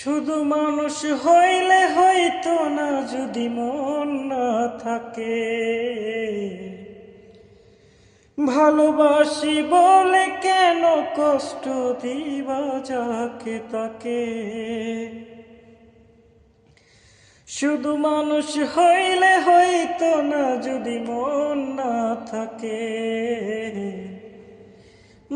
শুধু মানুষ হইলে হইতো না যদি মন না থাকে। ভালোবাসি বলে কেন কষ্ট দিবা যাকে তাকে। শুধু মানুষ হইলে হইতো না যদি মন না থাকে।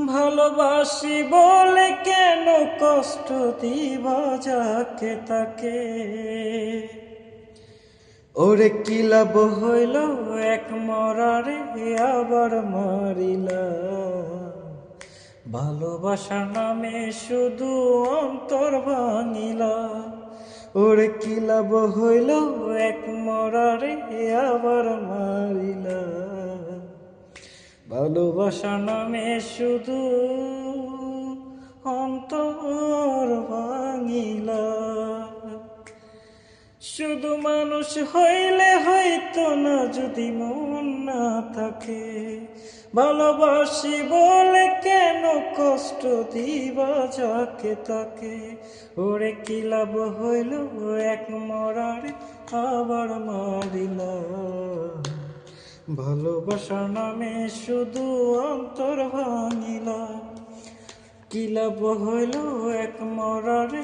ভালোবাসি বলে কেন কষ্ট দিবা যাকে তাকে। ওরে কি লাভ হইল এক মরারে আবার মারিলা। ভালোবাসার নামে শুধু অন্তর ভাঙিলা। ওরে কি লাভ হইল এক মরারে আবার মারিলা। ভালোবাসার নামে শুধু অন্তর ভাঙিলা। শুধু মানুষ হইলে হইতো না যদি মন না থাকে। ভালোবাসি বলে কেন কষ্ট দিবা যাকে তাকে। ওরে কি লাভ হইল এক মরারে আবার মারিলা। ভালোবাসার নামে শুধু অন্তর ভাঙিলা। কি লাভ হইল এক মরারে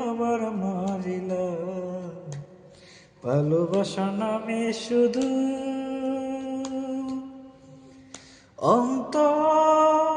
আবার মারিলা। ভালোবাসার নামে শুধু অন্তর